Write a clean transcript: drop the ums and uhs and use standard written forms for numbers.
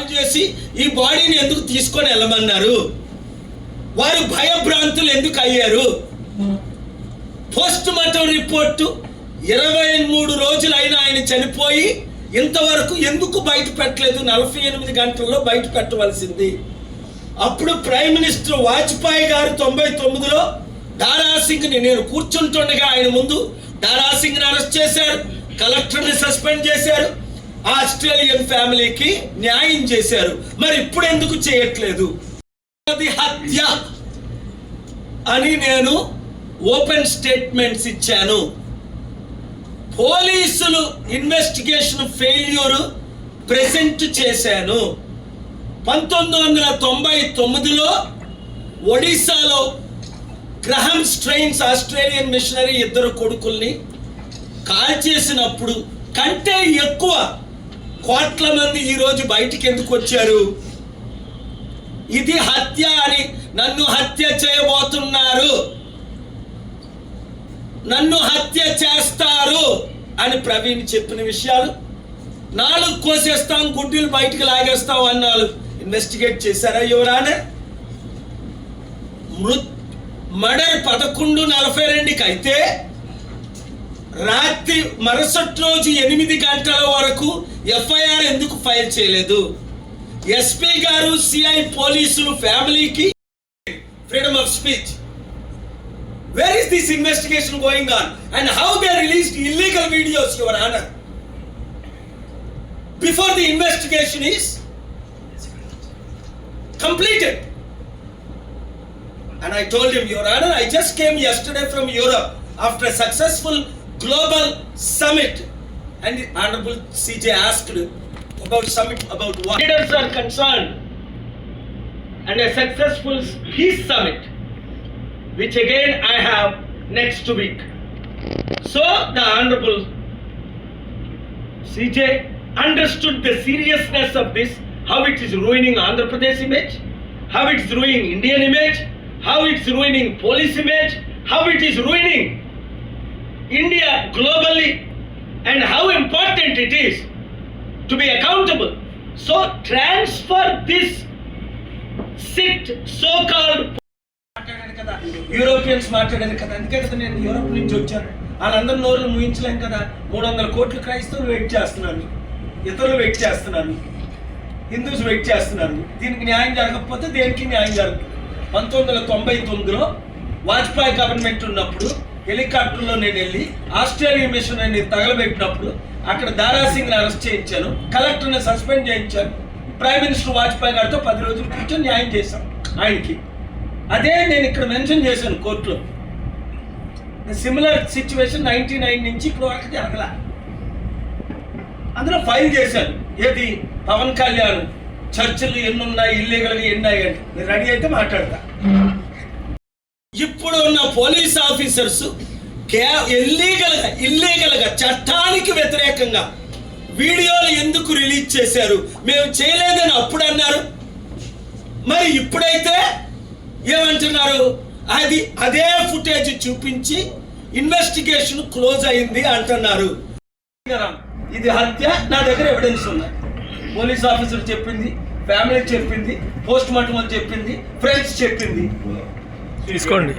Call చేసి ఈ బాడీని ఎందుకు తీసుకొని వెళ్ళమన్నారు? వారు భయభ్రాంతులు ఎందుకు అయ్యారు? పోస్ట్ మార్టం రిపోర్టు 23 రోజులైనా ఆయన చనిపోయి ఇంతవరకు ఎందుకు బయట పెట్టలేదు? 48 గంటల్లో బయట పెట్టవలసింది. అప్పుడు ప్రైమ్ మినిస్టర్ వాజ్పేయి గారు 99లో దారాసింగ్ని, నేను కూర్చుంటుండగా ఆయన ముందు దారాసింగ్ని అరెస్ట్ చేశారు, కలెక్టర్ని సస్పెండ్ చేశారు, ఆస్ట్రేలియన్ ఫ్యామిలీకి న్యాయం చేశారు. మరి ఇప్పుడు ఎందుకు చేయట్లేదు? అది హత్య అని నేను ఓపెన్ స్టేట్మెంట్స్ ఇచ్చాను. పోలీసులు ఇన్వెస్టిగేషన్ ఫెయిల్యూర్ ప్రెజెంట్ చేశాను. 1999లో ఒడిశాలో గ్రహం స్ట్రెయిన్స్ ఆస్ట్రేలియన్ మిషనరీ 2 కొడుకుల్ని కాల్ చేసినప్పుడు కంటే ఎక్కువ కోట్ల మంది ఈరోజు బయటికి ఎందుకు వచ్చారు? ఇది హత్య అని, నన్ను హత్య చేయబోతున్నారు, నన్ను హత్య చేస్తారు అని ప్రవీణ్ చెప్పిన విషయాలు, 4 కోసేస్తాం, గుడ్డీలు బయటికి లాగేస్తాం అన్నారు. ఇన్వెస్టిగేట్ చేశారా యువర్ ఆనర్? మర్డర్ 11:42కి అయితే రాత్రి మరుసటి రోజు 8 గంటల వరకు ఎఫ్ఐఆర్ ఎందుకు ఫైల్ చేయలేదు? ఎస్పీ గారు, సిఐ పోలీసులు ఫ్యామిలీకి freedom of speech. Where is this investigation going on? And how they released illegal videos, Your Honor? Before the investigation is completed. And I told him, Your Honor, I just came yesterday from Europe after a successful global summit. And the Honorable CJ asked about summit, about what leaders are concerned, and a successful peace summit, which again I have next week. So the Honorable CJ understood the seriousness of this, how it is ruining Andhra Pradesh image, how it is ruining Indian image, how it is ruining police image, how it is ruining India globally, and how important it is to be accountable. So transfer this sit so-called Europeans మాట్లాడారు కదా, అందుకే కదా నేను Europe నుంచి వచ్చాను. వాళ్ళందరూ నోరులు ముయించలేం కదా. 300 కోట్ల క్రైస్తవులు వెయిట్ చేస్తున్నారు, ఇతరులు వెయిట్ చేస్తున్నారు, హిందూస్ వెయిట్ చేస్తున్నారు. దీనికి న్యాయం జరగకపోతే దేనికి న్యాయం జరగదు? 1999లో వాజ్పేయి గవర్నమెంట్ ఉన్నప్పుడు హెలికాప్టర్లో నేను వెళ్ళి ఆస్ట్రేలియన్ మిషన్ అని తగలబెట్టినప్పుడు అక్కడ దారాసింగ్ని అరెస్ట్ చేయించాను, కలెక్టర్ని సస్పెండ్ చేయించాను. ప్రైమ్ మినిస్టర్ వాజ్పేయి గారితో 10 రోజులు కూర్చొని న్యాయం చేశాం ఆయనకి. అదే నేను ఇక్కడ మెన్షన్ చేశాను కోర్టులో. సిమిలర్ సిచ్యువేషన్ 99 నుంచి ఇప్పుడు వరకు జరగల. అందులో ఫైల్ చేశాను. ఏది పవన్ కళ్యాణ్ చర్చలు ఎన్ని ఉన్నాయి, ఇల్లీగల్గా ఎన్ని ఉన్నాయి అంటే మీరు రెడీ అయితే మాట్లాడతా. ఇప్పుడు ఉన్న పోలీస్ ఆఫీసర్స్ ఇల్లీగల్గా చట్టానికి వ్యతిరేకంగా వీడియోలు ఎందుకు రిలీజ్ చేశారు? మేము చేయలేదని అప్పుడు అన్నారు, మరి ఇప్పుడైతే ఏమంటున్నారు? అదే ఫుటేజ్ చూపించి ఇన్వెస్టిగేషన్ క్లోజ్ అయింది అంటున్నారు. ఇది హత్య, నా దగ్గర ఎవిడెన్స్ ఉన్నాయి. పోలీస్ ఆఫీసర్ చెప్పింది, ఫ్యామిలీ చెప్పింది, పోస్ట్ మార్టం చెప్పింది, ఫ్రెండ్స్ చెప్పింది. తీసుకోండి.